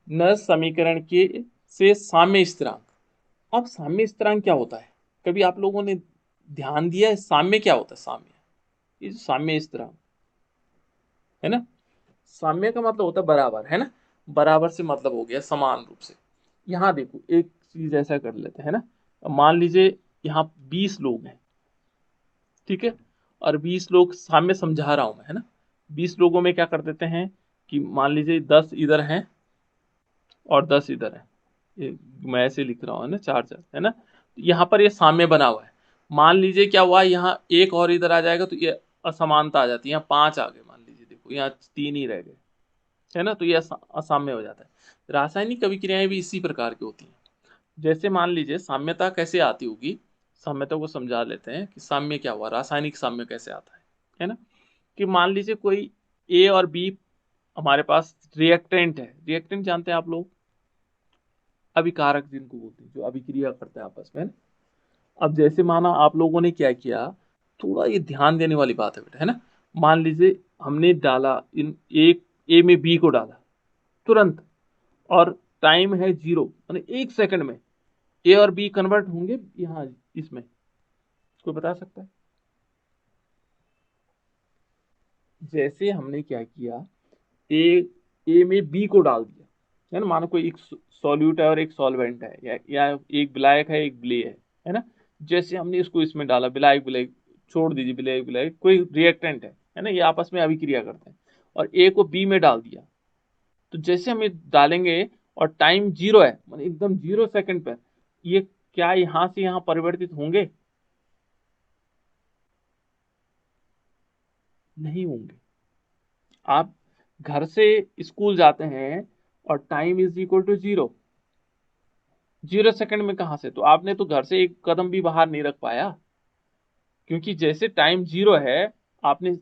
न समीकरण के से साम्य स्थिरांक। अब साम्य स्थिरांक क्या होता है? कभी आप लोगों ने ध्यान दिया है साम्य क्या होता है? साम्य, ये जो साम्य स्थिरांक है ना, साम्य का मतलब होता है बराबर, है ना। बराबर से मतलब हो गया समान रूप से। यहाँ देखो एक चीज ऐसा कर लेते हैं ना, मान लीजिए यहाँ 20 लोग हैं, ठीक है, और 20 लोग साम्य समझा रहा हूं मैं, है ना। 20 लोगों में क्या कर देते हैं कि मान लीजिए 10 इधर हैं और 10 इधर है, ये मैं ऐसे लिख रहा हूँ, है ना, चार चार, है ना। तो यहाँ पर ये साम्य बना हुआ है। मान लीजिए क्या हुआ, यहाँ एक और इधर आ जाएगा तो ये असमानता आ जाती है, यहाँ 5 आ गए, मान लीजिए देखो यहाँ 3 ही रह गए, है ना, तो ये असाम्य हो जाता है। रासायनिक अभिक्रियाएं भी इसी प्रकार की होती हैं। जैसे मान लीजिए साम्यता कैसे आती होगी, साम्यता को समझा लेते हैं कि साम्य क्या हुआ, रासायनिक साम्य कैसे आता है ना। कि मान लीजिए कोई ए और बी हमारे पास रिएक्टेंट है। रिएक्टेंट जानते हैं आप लोग, अभिकारक जिनको बोलते हैं, जो अभिक्रिया करते हैं आपस में, है ना? अब जैसे माना आप लोगों ने क्या किया, थोड़ा ये ध्यान देने वाली बात है बेटा, है ना। मान लीजिए हमने डाला इन एक ए में बी को डाला तुरंत, और टाइम है 0, माने 1 सेकंड में ए और बी कन्वर्ट होंगे यहाँ इसमें, कोई बता सकता है? जैसे हमने क्या किया, ए ए में बी को डाल दिया, है ना, मानो कोई एक सॉल्यूट है और एक सॉल्वेंट है, या एक विलायक है एक ब्ले है ना। जैसे हमने इसको इसमें डाला, विलायक विलायक छोड़ दीजिए, विलायक विलायक कोई रिएक्टेंट है ना, ये आपस में अभिक्रिया करते हैं, और ए को बी में डाल दिया। तो जैसे हम ये डालेंगे और टाइम 0 है, मतलब एकदम 0 सेकंड पर, ये क्या यहां से यहां परिवर्तित होंगे? नहीं होंगे। आप घर से स्कूल जाते हैं और time is equal to 0, 0 second में कहां से? तो आपने तो घर से एक कदम भी बाहर नहीं रख पाया, क्योंकि जैसे टाइम 0 है, आपने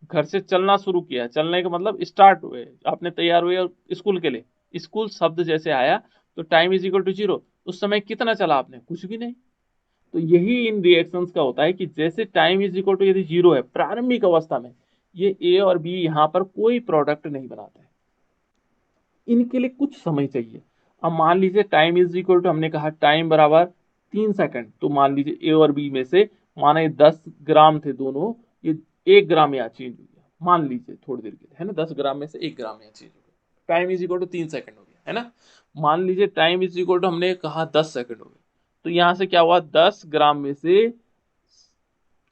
घर से चलना शुरू किया, चलने का मतलब स्टार्ट हुए, आपने तैयार हुए और स्कूल के लिए, स्कूल शब्द जैसे आया तो टाइम इज इक्वल टू 0, उस समय कितना चला आपने? कुछ भी नहीं। तो यही इन रिएक्शंस का होता है कि जैसे टाइम इज इक्वल टू यदि 0 है प्रारंभिक अवस्था में, ये ए और बी यहां पर कोई प्रोडक्ट नहीं बनाते हैं, इनके लिए कुछ समय चाहिए। अब मान लीजिए टाइम इज इक्वल टू, हमने कहा टाइम बराबर 3 सेकंड, तो मान लीजिए ए और बी में से, माना ये 10 ग्राम थे दोनों, ये 1 ग्राम यहाँ चेंज हो गया, मान लीजिए थोड़ी देर के लिए, है ना, 10 ग्राम में से 1 ग्राम यहाँ चेंज हो गया, time is equal to 3 second हो गया, है ना। मान लीजिए टाइम इज इक्वल टू, हमने कहा 10 सेकंड हो गए, तो यहाँ से क्या हुआ, 10 ग्राम में से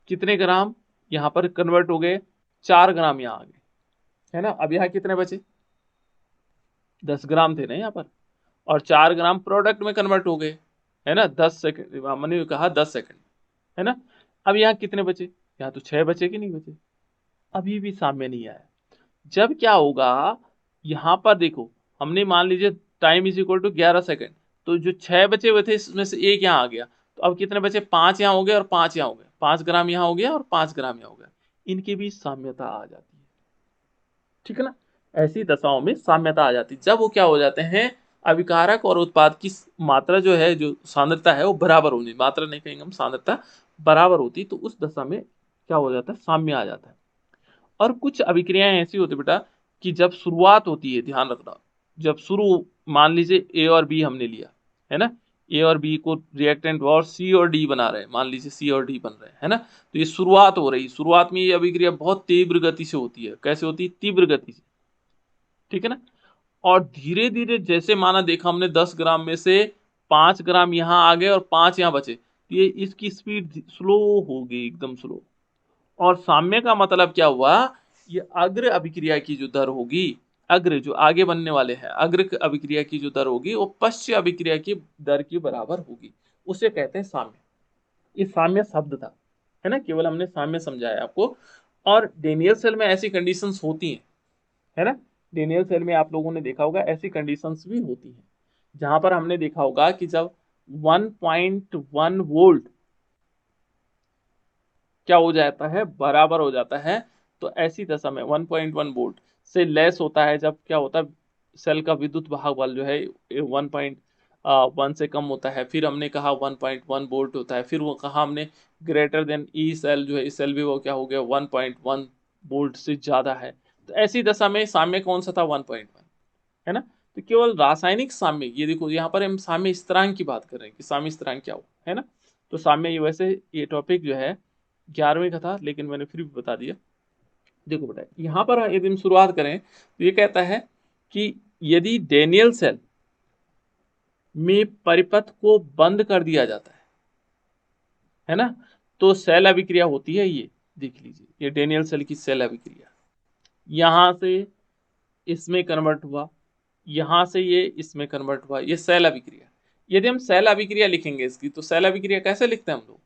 कितने ग्राम यहाँ पर कन्वर्ट हो गए? 4 ग्राम यहाँ आ गए, है ना। अब यहाँ कितने बचे? 10 ग्राम थे ना यहाँ पर, और 4 ग्राम प्रोडक्ट में कन्वर्ट हो गए, है ना, 10 सेकंड, मैंने कहा 10 सेकंड, है ना। अब यहाँ कितने बचे? यहाँ तो 6 बचे कि नहीं बचे? अभी भी सामने नहीं आया। जब क्या होगा, यहाँ पर देखो, हमने मान लीजिए time is equal to 11 second, तो जो 6 बचे हुए थे इसमें से एक यहाँ आ गया, तो अब कितने बचे? 5 यहाँ हो गए और 5 यहाँ हो गए, 5 ग्राम यहाँ हो गया और 5 ग्राम यहाँ हो गया, इनके बीच साम्यता आ जाती है, ठीक है ना। ऐसी दशाओं में साम्यता आ जाती है, जब वो क्या हो जाते हैं, अभिकारक और उत्पाद की मात्रा जो है, जो सांद्रता है वो बराबर होनी, मात्रा नहीं कहेंगे हम, सांद्रता बराबर होती, तो उस दशा में क्या हो जाता है, साम्य आ जाता है। और कुछ अभिक्रियाएं ऐसी होती बेटा कि जब शुरुआत होती है, ध्यान रखना, जब शुरू, मान लीजिए ए और बी हमने लिया, है ना, ए और बी को रिएक्टेंट और सी और डी बना रहे हैं, मान लीजिए सी और डी बन रहे हैं, है ना। तो ये शुरुआत हो रही, शुरुआत में ये अभिक्रिया बहुत तीव्र गति से होती है। कैसे होती है? तीव्र गति से, ठीक है ना। और धीरे धीरे जैसे माना देखा हमने, 10 ग्राम में से 5 ग्राम यहाँ आ गए और 5 यहाँ बचे, तो ये इसकी स्पीड स्लो हो गई, एकदम स्लो। और साम्य का मतलब क्या हुआ, ये अग्र अभिक्रिया की जो दर होगी, अग्र जो आगे बनने वाले हैं, अग्र अभिक्रिया की जो दर होगी वो पश्च अभिक्रिया की दर के बराबर होगी, उसे कहते हैं साम्य। ये साम्य शब्द था, है ना, केवल हमने साम्य समझाया आपको। और डेनियल सेल में ऐसी कंडीशंस होती हैं, है ना। डेनियल सेल में आप लोगों ने देखा होगा ऐसी कंडीशंस भी होती हैं, जहां पर हमने देखा होगा कि जब 1.1 वोल्ट क्या हो जाता है, बराबर हो जाता है, तो ऐसी दशा में 1.1 वोल्ट से लेस होता है, जब क्या होता है, सेल का विद्युत वाहक बल जो है 1.1 से कम होता है। फिर हमने कहा 1.1 वोल्ट होता है, फिर वो कहा हमने ग्रेटर देन ई सेल जो है, इस सेल भी वो क्या हो गया, 1.1 वोल्ट से ज्यादा है। तो ऐसी दशा में साम्य कौन सा था? 1.1, है ना। तो केवल रासायनिक साम्य, ये देखो यहाँ पर हम साम्य स्थिरांक की बात कर रहे हैं कि साम्य स्थिरांक क्या हो, है ना। तो साम्य, ये वैसे ये टॉपिक जो है 11वीं का था, लेकिन मैंने फिर भी बता दिया। देखो बेटा, यहाँ पर यदि हम शुरुआत करें तो ये कहता है कि यदि डेनियल सेल में परिपथ को बंद कर दिया जाता है ना, तो सेल अभिक्रिया होती है। ये देख लीजिए, ये डेनियल सेल की सेल अभिक्रिया, यहां से इसमें कन्वर्ट हुआ, यहां से ये इसमें कन्वर्ट हुआ, ये सेल अभिक्रिया। यदि हम सेल अभिक्रिया लिखेंगे इसकी, तो सेल अभिक्रिया कैसे लिखते हैं हम लोग,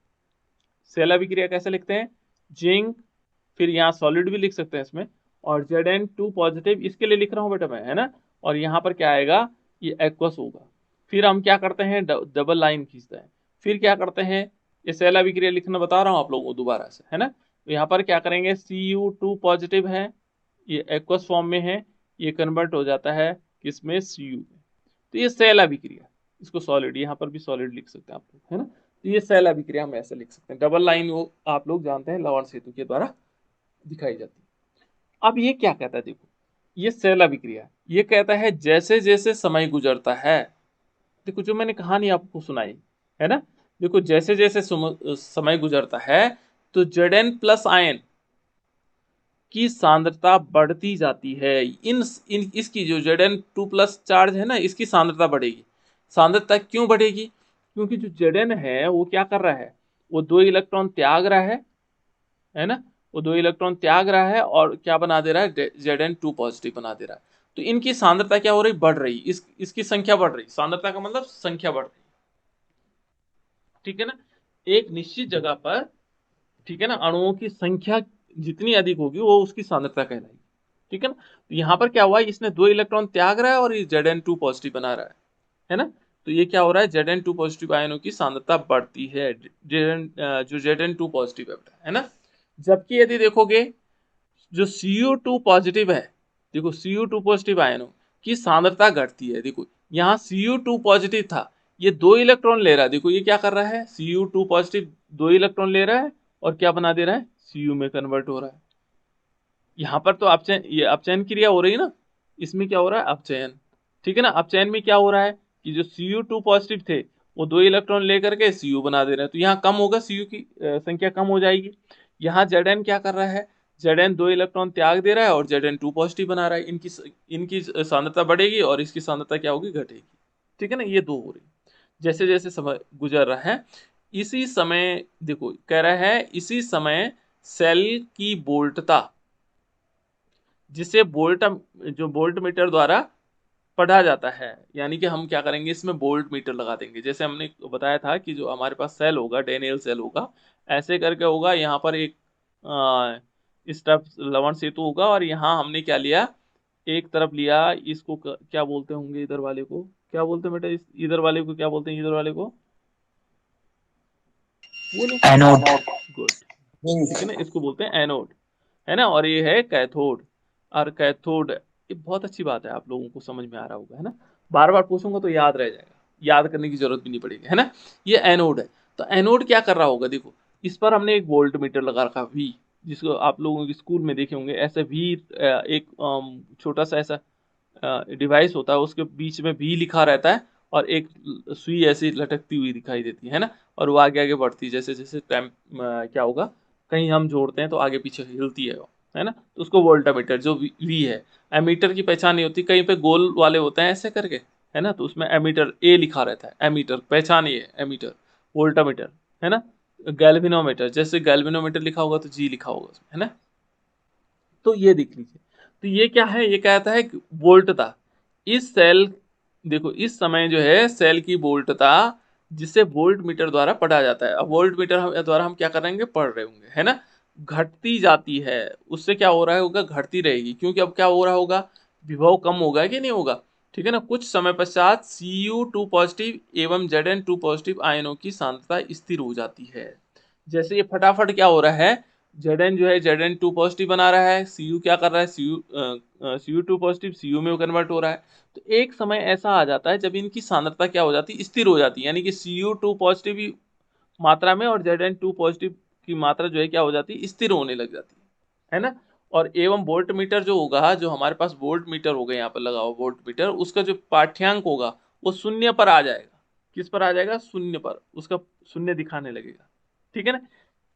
सेल अभिक्रिया कैसे लिखते हैं, जिंक, फिर यहाँ सॉलिड भी लिख सकते हैं इसमें, और Zn2 पॉजिटिव इसके लिए लिख रहा हूं बेटा मैं, है ना। और यहाँ पर क्या आएगा, ये एक्वस होगा। फिर हम क्या करते हैं, डबल लाइन खींचते हैं। फिर क्या करते हैं, ये सेल अभिक्रिया लिखना बता रहा हूँ आप लोगों को दोबारा से, है ना। तो यहाँ पर क्या करेंगे, Cu2 पॉजिटिव है, ये एक्वस फॉर्म में है, ये कन्वर्ट हो जाता है किसमें, Cu में। तो ये सेल अभिक्रिया, इसको सॉलिड, यहाँ पर भी सॉलिड लिख सकते हैं आप लोग, है ना। तो ये सेल अभिक्रिया हम ऐसे लिख सकते हैं, डबल लाइन वो आप लोग जानते हैं लवण सेतु के द्वारा दिखाई जाती है। अब ये क्या कहता है, देखो ये सेल अभिक्रिया, ये कहता है जैसे जैसे समय गुजरता है, देखो जो मैंने कहानी आपको सुनाई, है ना, देखो जैसे जैसे समय गुजरता है तो Zn प्लस आयन की सांद्रता बढ़ती जाती है। इसकी जो Zn2 प्लस चार्ज है ना, इसकी सांद्रता बढ़ेगी। सांद्रता क्यों बढ़ेगी, क्योंकि जो Zn है वो क्या कर रहा है, वो 2 इलेक्ट्रॉन त्याग रहा है ना, वो 2 इलेक्ट्रॉन त्याग रहा है और क्या बना दे रहा है, Zn2 पॉजिटिव बना दे रहा है। तो इनकी सांद्रता क्या हो रही, बढ़ रही, इसकी संख्या बढ़ रही, सांद्रता का मतलब संख्या बढ़ रही, ठीक है ना। एक निश्चित जगह पर, ठीक है ना, अणुओं की संख्या जितनी अधिक होगी वो उसकी सांद्रता कहलाएगी, ठीक है ना। तो यहाँ पर क्या हुआ, इसने 2 इलेक्ट्रॉन त्याग रहा है और ये Zn2 पॉजिटिव बना रहा है ना। तो ये क्या हो रहा है, Zn2 पॉजिटिव आयनों की सांद्रता बढ़ती है, जो Zn2 पॉजिटिव है ना। जबकि यदि देखोगे जो Cu2 पॉजिटिव है, देखो Cu2 पॉजिटिव आयनों की सांद्रता घटती है। देखो यहाँ Cu2 पॉजिटिव था, ये 2 इलेक्ट्रॉन ले रहा है, देखो ये क्या कर रहा है, Cu2 पॉजिटिव 2 इलेक्ट्रॉन ले रहा है और क्या बना दे रहा है, Cu में कन्वर्ट हो रहा है। यहाँ पर तो अपचयन, ये अपचयन क्रिया हो रही है ना, इसमें क्या हो रहा है, अपचयन, ठीक है ना। अपचयन में क्या हो रहा है कि जो Cu2 पॉजिटिव थे वो 2 इलेक्ट्रॉन लेकर के Cu बना दे रहे हैं, तो यहाँ कम होगा, Cu की संख्या कम हो जाएगी। यहाँ Zn क्या कर रहा है, Zn 2 इलेक्ट्रॉन त्याग दे रहा है और Zn2 पॉजिटिव बना रहा है, इनकी सांद्रता बढ़ेगी और इसकी सांद्रता क्या होगी, घटेगी, ठीक है ना। ये दो हो रही, जैसे जैसे समय गुजर रहा है, इसी समय देखो कह रहा है, इसी समय सेल की बोल्टता, जिसे जो वोल्ट मीटर द्वारा पढ़ा जाता है, यानी कि हम क्या करेंगे, इसमें वोल्ट मीटर लगा देंगे। जैसे हमने बताया था कि जो हमारे पास सेल होगा, डेनियल सेल होगा, ऐसे करके होगा, यहाँ पर एक इस तरफ लवण सेतु होगा और यहाँ हमने क्या लिया, एक तरफ लिया, इसको क्या बोलते होंगे, इधर वाले को क्या बोलते हैं बेटा, इधर वाले को क्या बोलते हैं, इधर वाले को बोलो, एनोड। गुड, ठीक है ना, इसको बोलते हैं एनोड, है ना। और ये है कैथोड, और कैथोड, ये बहुत अच्छी बात है, आप लोगों को समझ में आ रहा होगा, है ना। बार बार पूछूंगा तो याद रह जाएगा, याद करने की जरूरत भी नहीं पड़ेगी, है ना। ये एनोड है, तो एनोड क्या कर रहा होगा, देखो इस पर हमने एक वोल्ट मीटर लगा रखा वी, जिसको आप लोगों के स्कूल में देखे होंगे, ऐसे वी, एक छोटा सा ऐसा डिवाइस होता है, उसके बीच में वी लिखा रहता है और एक सुई ऐसी लटकती हुई दिखाई देती है ना, और वो आगे आगे बढ़ती है, जैसे जैसे टाइम क्या होगा, कहीं हम जोड़ते हैं तो आगे पीछे हिलती है वो, है ना। तो उसको वोल्टामीटर जो वी है, एमीटर की पहचान नहीं होती, कहीं पे गोल वाले होते हैं ऐसे करके, है ना, तो उसमें एमीटर ए लिखा रहता है, एमीटर पहचान ये है, एमीटर, वोल्टामीटर, है ना। गैल्वेनोमीटर, जैसे गैल्वेनोमीटर लिखा होगा तो जी लिखा होगा उसमें, है ना। तो ये देख लीजिए, तो ये क्या है, ये कहता है वोल्टता, इस सेल, देखो इस समय जो है सेल की वोल्टता, जिसे वोल्ट मीटर द्वारा पढ़ा जाता है, अब वोल्ट मीटर द्वारा हम क्या करेंगे, पढ़ रहे होंगे, है ना, घटती जाती है, उससे क्या हो रहा है होगा, घटती रहेगी, क्योंकि अब क्या हो रहा होगा, विभव कम होगा कि नहीं होगा, ठीक है ना। कुछ समय पश्चात Cu2 पॉजिटिव एवं Zn2 पॉजिटिव आयनों की सांद्रता स्थिर हो जाती है। जैसे ये फटाफट क्या हो रहा है, Zn जो है Zn2 पॉजिटिव बना रहा है, Cu क्या कर रहा है, Cu2 पॉजिटिव Cu में कन्वर्ट हो रहा है। तो एक समय ऐसा आ जाता है जब इनकी सांद्रता क्या हो जाती है, स्थिर हो जाती है, यानी कि Cu2 पॉजिटिव मात्रा में और Zn2 पॉजिटिव की मात्रा जो है क्या हो जाती है, स्थिर होने लग जाती है ना। और एवं वोल्ट मीटर जो होगा, जो हमारे पास वोल्ट मीटर होगा यहाँ पर लगा हुआ वोल्ट मीटर, उसका जो पाठ्यांक होगा वो शून्य पर आ जाएगा। किस पर आ जाएगा? शून्य पर, उसका शून्य दिखाने लगेगा। ठीक है ना।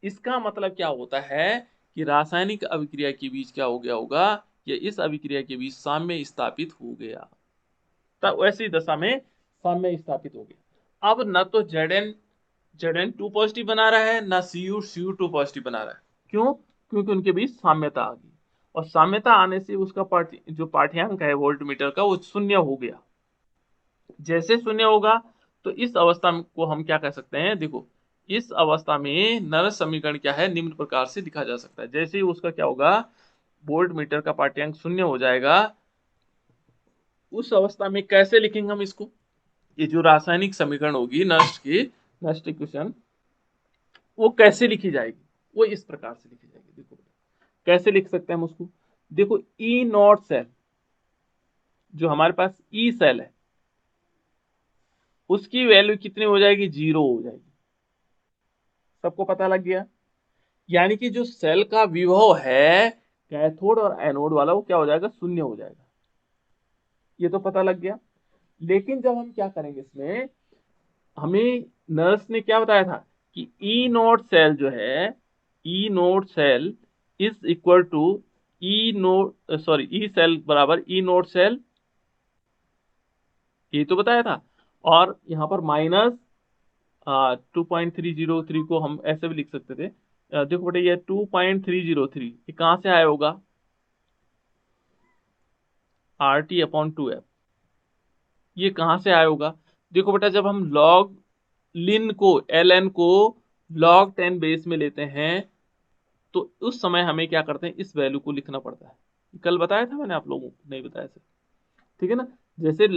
इसका मतलब क्या होता है कि रासायनिक अभिक्रिया के बीच क्या हो गया होगा, या इस अभिक्रिया के बीच साम्य स्थापित हो गया। तब वैसी दशा में साम्य स्थापित हो गया। अब न तो Zn 2 पॉजिटिव बना रहा है, ना Cu 2 पॉजिटिव बना रहा है। क्यों? क्योंकि उनके बीच साम्यता आ गई, और साम्यता आने से उसका जो पाठ्यांक है वोल्ट मीटर का वो शून्य हो गया। जैसे शून्य होगा तो इस अवस्था को हम क्या कह सकते हैं? देखो, इस अवस्था में नर समीकरण क्या है, निम्न प्रकार से लिखा जा सकता है। जैसे ही उसका क्या होगा, वोल्ट मीटर का पाठ्यांक शून्य हो जाएगा, उस अवस्था में कैसे लिखेंगे हम इसको? ये जो रासायनिक समीकरण होगी नष्ट इक्वेशन, वो कैसे लिखी जाएगी? वो इस प्रकार से लिखी जाएगी। देखो कैसे लिख सकते हैं हम उसको। देखो, ई नॉट सेल, जो हमारे पास ई सेल है, उसकी वैल्यू कितनी हो जाएगी? 0 हो जाएगी। सबको पता लग गया? यानी कि जो सेल का विभव है कैथोड और एनोड वाला, वो क्या हो जाएगा? शून्य हो जाएगा। ये तो पता लग गया। लेकिन जब हम क्या करेंगे इसमें, हमें नर्स ने क्या बताया था कि ई नोड सेल जो है, E node cell is equal to E cell बराबर ई नोड सेल, ये तो बताया था। और यहाँ पर माइनस 2.303 को हम ऐसे भी लिख सकते थे। देखो बेटा, ये 2.303 ये कहाँ से आया होगा? RT/2F, ये कहाँ से आया होगा? देखो बेटा, जब हम ln को log 10 बेस में लेते हैं, तो उस समय हमें क्या करते हैं? इस वैल्यू को लिखना पड़ता है। कल बताया था मैंने आप लोगों को, नहीं बताया सर? ठीक है ना। जैसे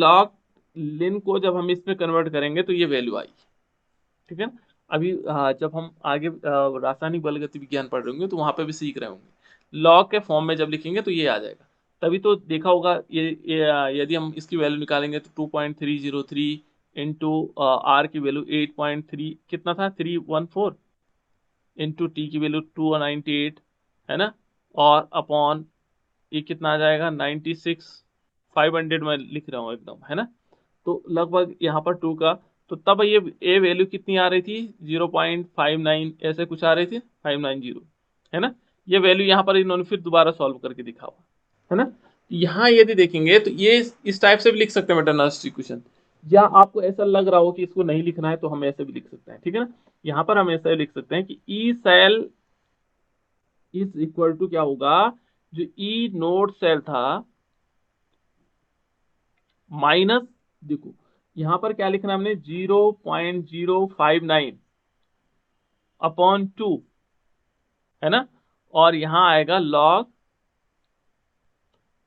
ln को जब हम इसमें कन्वर्ट करेंगे तो ये वैल्यू आई। ठीक है ना। अभी जब हम आगे रासायनिक बलगति विज्ञान पढ़ रहे होंगे तो वहां पे भी सीख रहे होंगे। लॉग के फॉर्म में जब लिखेंगे तो ये आ जाएगा। तभी तो देखा होगा यदि हम इसकी वैल्यू निकालेंगे तो 2.303 इंटू आर की वैल्यू 8.3 कितना था, 314, इंटू टी की वैल्यू 298, है ना। और अपॉन ये कितना आ जाएगा? 96, 500 में लिख रहा हूँ एकदम, है ना। तो लगभग यहाँ पर 2 का, तो तब ये वैल्यू कितनी आ रही थी? 0.59 ऐसे कुछ आ रही थी, 590, है ना। ये वैल्यू यहाँ पर इन्होंने फिर दोबारा सॉल्व करके दिखा हुआ, है ना। यहाँ यदि देखेंगे तो ये इस टाइप से भी लिख सकते हैं बेटा नर्स इक्वेशन, या आपको ऐसा लग रहा हो कि इसको नहीं लिखना है तो हम ऐसे भी लिख सकते हैं। ठीक है ना। यहाँ पर हम ऐसा लिख सकते हैं कि E cell is equal to क्या होगा, जो ई नोड सेल था माइनस, देखो यहां पर क्या लिखना है हमने, 0.059 अपॉन 2, है ना। और यहां आएगा लॉग,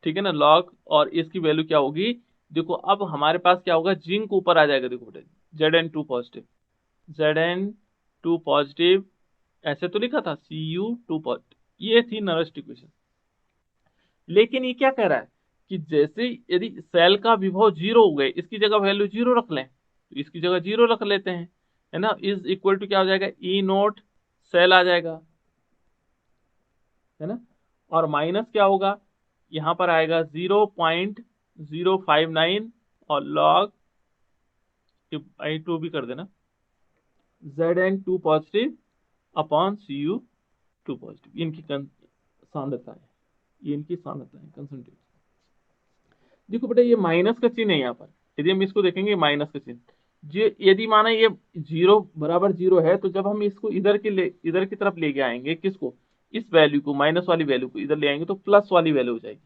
ठीक है ना, लॉग, और इसकी वैल्यू क्या होगी? देखो अब हमारे पास क्या होगा, जिंक ऊपर आ जाएगा। देखो बेटा, Zn2 पॉजिटिव, Zn2 पॉजिटिव, ऐसे तो लिखा था Cu2 पॉजिटिव, ये थी नरेस्ट इक्वेशन। लेकिन ये क्या कह रहा है कि जैसे यदि सेल का विभव 0 हो गए, इसकी जगह वैल्यू 0 रख लें, तो इसकी जगह 0 रख लेते हैं, है ना। इज इक्वल टू क्या हो जाएगा? ई नोट सेल आ जाएगा, है ना। और माइनस क्या होगा? यहां पर आएगा 0.059 और लॉग I2 भी कर देना, Zn2 positive upon Cu2 positive. इनकी सांद्रता है, ये इनकी सांद्रता है, कंसंट्रेशन। देखो बेटा, ये माइनस का चिन्ह है यहाँ पर। यदि हम इसको देखेंगे माइनस का चिन्ह, जो यदि माना ये 0 बराबर 0 है, तो जब हम इसको इधर की तरफ लेके आएंगे, किसको? इस वैल्यू को, माइनस वाली वैल्यू को इधर ले आएंगे तो प्लस वाली वैल्यू हो जाएगी।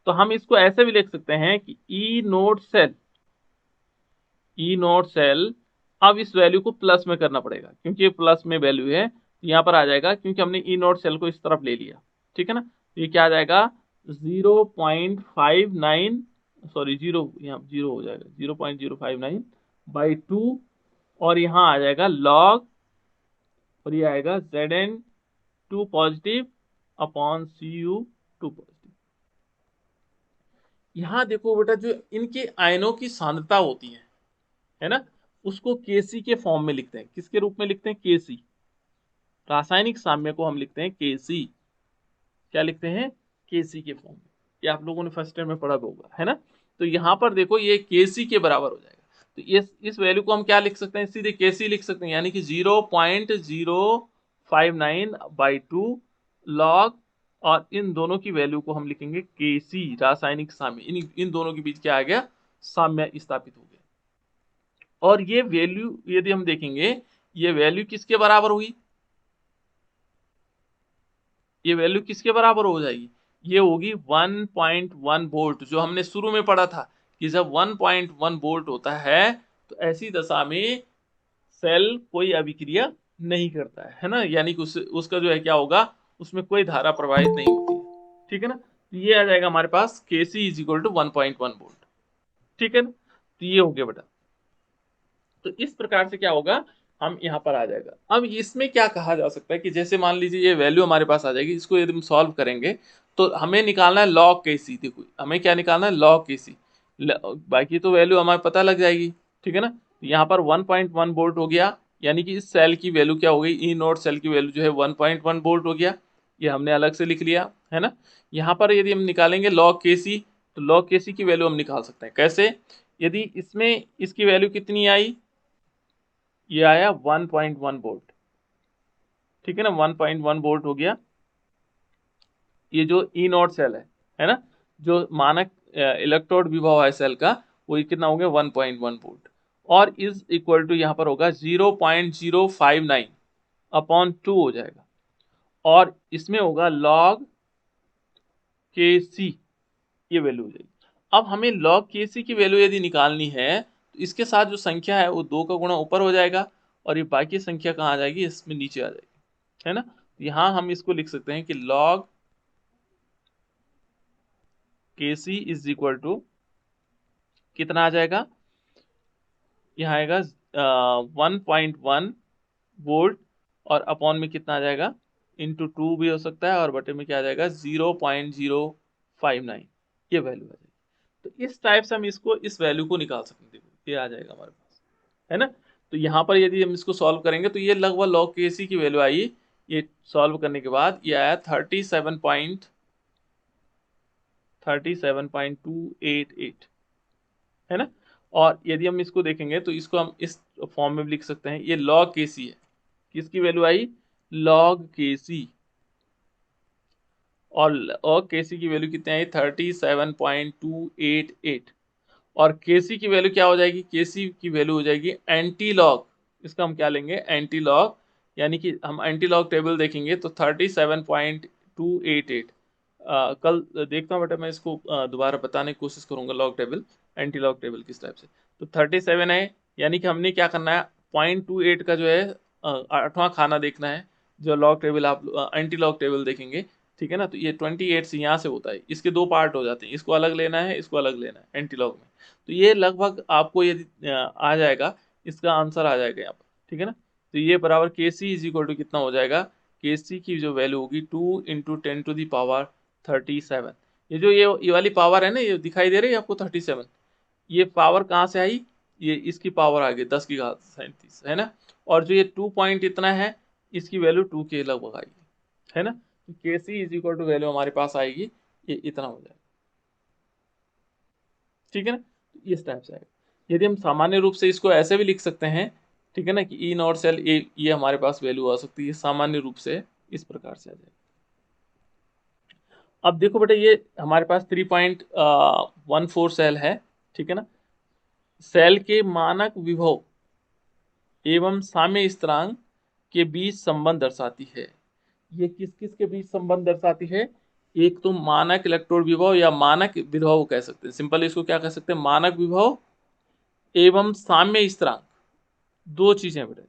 तो हम इसको ऐसे भी लिख सकते हैं कि ई नोट सेल, अब इस वैल्यू को प्लस में करना पड़ेगा क्योंकि ये प्लस में वैल्यू है, तो यहाँ पर आ जाएगा क्योंकि हमने ई नोट सेल को इस तरफ ले लिया। ठीक है ना। तो ये क्या आ जाएगा? 0.59, सॉरी जीरो, यहाँ 0 हो जाएगा, 0.059/2, और यहाँ आ जाएगा लॉग, और ये आएगा Zn2 positive upon Cu2 positive. यहाँ देखो बेटा, जो इनके आयनों की सांद्रता होती है ना, उसको Kc के फॉर्म में लिखते हैं। किसके रूप में लिखते हैं? Kc। रासायनिक साम्य को हम लिखते हैं Kc। क्या लिखते हैं? केसी के फॉर्म में, ये आप लोगों ने फर्स्ट ईयर में पढ़ा होगा, है ना। तो यहाँ पर देखो ये केसी के बराबर हो जाएगा, तो इस वैल्यू को हम क्या लिख सकते हैं, सीधे केसी लिख सकते हैं, यानी कि 0.059/2 लॉग, और इन दोनों की वैल्यू को हम लिखेंगे केसी, रासायनिक साम्य, इन दोनों के बीच क्या आ गया, साम्य स्थापित हो गया। और ये वैल्यू यदि हम देखेंगे, ये वैल्यू किसके बराबर हुई, ये वैल्यू किसके बराबर हो जाएगी, ये होगी 1.1 वोल्ट, जो हमने शुरू में पढ़ा था कि जब 1.1 वोल्ट होता है तो ऐसी दशा में सेल कोई अभिक्रिया नहीं करता है ना, यानी कि उसका जो है क्या होगा, उसमें कोई धारा प्रवाहित नहीं होती है, ठीक है ना। तो ये आ जाएगा हमारे पास Kc is equal to 1.1 volt, ठीक है ना। तो ये हो गया बेटा, तो इस प्रकार से क्या होगा, हम यहाँ पर आ जाएगा। अब इसमें क्या कहा जा सकता है कि जैसे मान लीजिए ये वैल्यू हमारे पास आ जाएगी, इसको यदि हम सॉल्व करेंगे तो हमें निकालना है लॉग Kc, देखो हमें क्या निकालना है, लॉग Kc, बाकी तो वैल्यू हमें पता लग जाएगी, ठीक है ना। यहाँ पर 1.1 वोल्ट हो गया, यानी कि इस सेल की वैल्यू क्या हो गई, ई नोट सेल की वैल्यू जो है 1.1 वोल्ट हो गया, ये हमने अलग से लिख लिया, है ना। यहाँ पर यदि हम निकालेंगे लॉग Kc, तो लॉग Kc की वैल्यू हम निकाल सकते हैं कैसे, यदि इसमें इसकी वैल्यू कितनी आई, ये आया 1.1 वोल्ट, ठीक है ना, 1.1 वोल्ट हो गया। ये जो ई नॉट सेल है ना, जो मानक इलेक्ट्रोड विभव है सेल का, वो कितना हो गया 1.1 वोल्ट, और इज इक्वल टू यहाँ पर होगा 0.059/2 हो जाएगा, और इसमें होगा लॉग के सी, ये वैल्यू हो जाएगी। अब हमें लॉग के सी की वैल्यू यदि निकालनी है तो इसके साथ जो संख्या है वो 2 का गुणा ऊपर हो जाएगा, और ये बाकी संख्या कहाँ आ जाएगी, इसमें नीचे आ जाएगी, है ना। यहाँ हम इसको लिख सकते हैं कि log Kc is equal to कितना आ जाएगा, यहाँ आएगा 1.1 वोल्ट, और अपॉन में कितना आ जाएगा, इंटू 2 भी हो सकता है, और बटे में क्या आ जाएगा 0.059, ये वैल्यू आ जाएगी। तो इस टाइप से हम इसको, इस वैल्यू को निकाल सकते हैं, देखो ये आ जाएगा हमारे पास, है ना। तो यहाँ पर यदि हम इसको सॉल्व करेंगे तो ये लगभग लॉग Kc की वैल्यू आई, ये सॉल्व करने के बाद ये आया 37.288, है ना। और यदि हम इसको देखेंगे तो इसको हम इस फॉर्म में भी लिख सकते हैं, ये log Kc है, किसकी वैल्यू आई, log Kc, और log Kc की वैल्यू कितनी आई 37.288, और Kc की वैल्यू क्या हो जाएगी, Kc की वैल्यू हो जाएगी एंटी लॉग, इसका हम क्या लेंगे, एंटी लॉग, यानी कि हम एंटी लॉग टेबल देखेंगे तो 37.288, कल देखता हूँ बेटा, मैं इसको दोबारा बताने की कोशिश करूंगा log table, anti log table किस टाइप से। तो 37 है, यानी कि हमने क्या करना है, 0.28 का जो है 8वां खाना देखना है, जो लॉग टेबल आप एंटी लॉग टेबल देखेंगे, ठीक है ना। तो ये 28 से यहाँ से होता है, इसके 2 पार्ट हो जाते हैं, इसको अलग लेना है, इसको अलग लेना है एंटी लॉग में। तो ये लगभग आपको यदि आ जाएगा, इसका आंसर आ जाएगा यहाँ पर, ठीक है ना। तो ये बराबर Kc इज इक्वल टू कितना हो जाएगा, Kc की जो वैल्यू होगी 2 इंटू 10⁻37, ये जो ये वाली पावर है ना, ये दिखाई दे रही है आपको 37, ये पावर कहाँ से आई, ये इसकी पावर आ गई 10⁻37, है ना। और जो ये 2 पॉइंट इतना है, इसकी वैल्यू 2 के लगभग आएगी, है ना। तो Kc is equal to value हमारे पास आएगी, ये इतना हो जाएगा, ठीक है ना। तो इस टाइप से आएगा। यदि हम सामान्य रूप से इसको ऐसे भी लिख सकते हैं, ठीक है ना, कि ई नॉट सेल ये हमारे पास वैल्यू आ सकती है, सामान्य रूप से इस प्रकार से आ जाएगा। अब देखो बेटा, ये हमारे पास 3.14 सेल है, ठीक है ना। सेल के मानक विभव एवं साम्य स्थिरांक के बीच संबंध दर्शाती है। ये किस किस के बीच संबंध दर्शाती है, एक तो मानक इलेक्ट्रोड विभव या मानक विभव कह सकते हैं, सिंपल इसको क्या कह सकते हैं, मानक विभव एवं साम्य स्थिरांक, दो चीजें बेटा,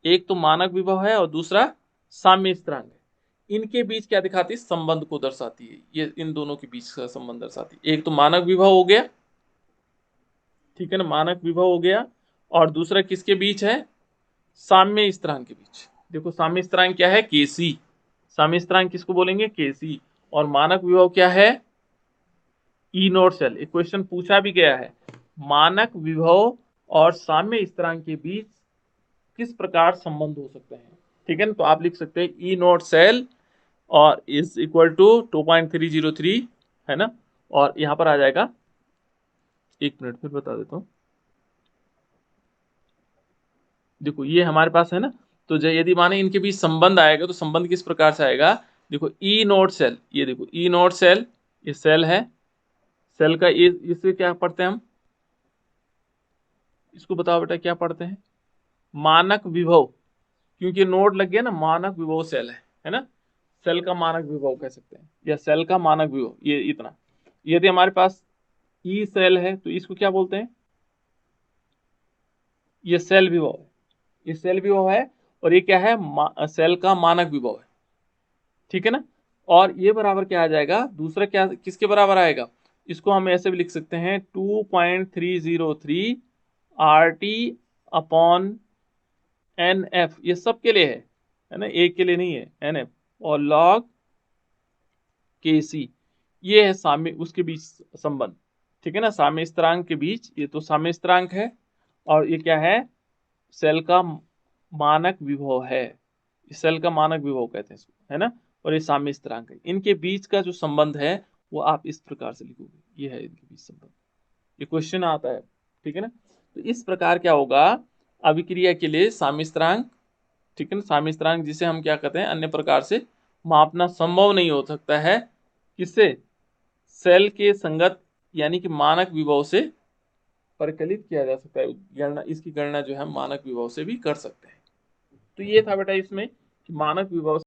एक तो मानक विभव है और दूसरा साम्य स्थिरांक है, इनके बीच क्या दिखाती है, संबंध को दर्शाती है, ये इन दोनों के बीच का संबंध दर्शाती है। एक तो मानक विभव हो गया, ठीक है ना, मानक विभव हो गया, और दूसरा किसके बीच है, साम्य स्थिरांक के बीच। देखो साम्य स्थिरांक क्या है, Kc, साम्य स्थिरांक किसको बोलेंगे, Kc, और मानक विभव क्या है, ई नोट सेल। एक क्वेश्चन पूछा भी गया है, मानक विभव और साम्य स्थिरांक के बीच किस प्रकार संबंध हो सकते हैं, ठीक है ना। तो आप लिख सकते हैं ई नोट सेल और इज इक्वल टू 2.303, है ना। और यहाँ पर आ जाएगा, एक मिनट फिर बता देता हूँ। देखो ये हमारे पास है ना, तो यदि माने इनके बीच संबंध आएगा तो संबंध किस प्रकार से आएगा। देखो ई नोड सेल, ये देखो ई नोड सेल, ये सेल है, सेल का इसे क्या पढ़ते हैं हम, इसको बताओ बेटा क्या पढ़ते हैं, मानक विभव, क्योंकि नोड लग गया ना, मानक विभव सेल है ना, सेल का मानक विभव कह सकते हैं, या सेल का मानक विभव, ये इतना। यदि हमारे पास ई सेल है तो इसको क्या बोलते हैं, ये सेल विभव है, ये सेल विभव है, और ये क्या है, सेल का मानक विभव है, ठीक है ना। और ये बराबर क्या आ जाएगा, दूसरा क्या किसके बराबर आएगा, इसको हम ऐसे भी लिख सकते हैं 2.303 R T upon N F, ये सब के लिए है ना, एक के लिए नहीं है, एन एफ और लॉग के सी, ये है साम्य उसके बीच संबंध, ठीक है ना, साम्य स्थिरांक के बीच, ये तो साम्य स्थिरांक है, और ये क्या है, सेल का मानक विभव है, सेल का मानक विभव कहते हैं इसको, है ना, और ये साम्य स्थिरांक है, इनके बीच का जो संबंध है वो आप इस प्रकार से लिखोगे, ये है इनके बीच संबंध, ये क्वेश्चन आता है, ठीक है ना। तो इस प्रकार क्या होगा, अभिक्रिया के लिए साम्य स्थिरांक, ठीक है ना, साम्य स्थिरांक जिसे हम क्या कहते हैं, अन्य प्रकार से मापना संभव नहीं हो सकता है, किससे, सेल के संगत यानी कि मानक विभव से परिकलित किया जा सकता है, गणना, इसकी गणना जो है मानक विभव से भी कर सकते हैं। तो ये था बेटा इसमें कि मानक विभव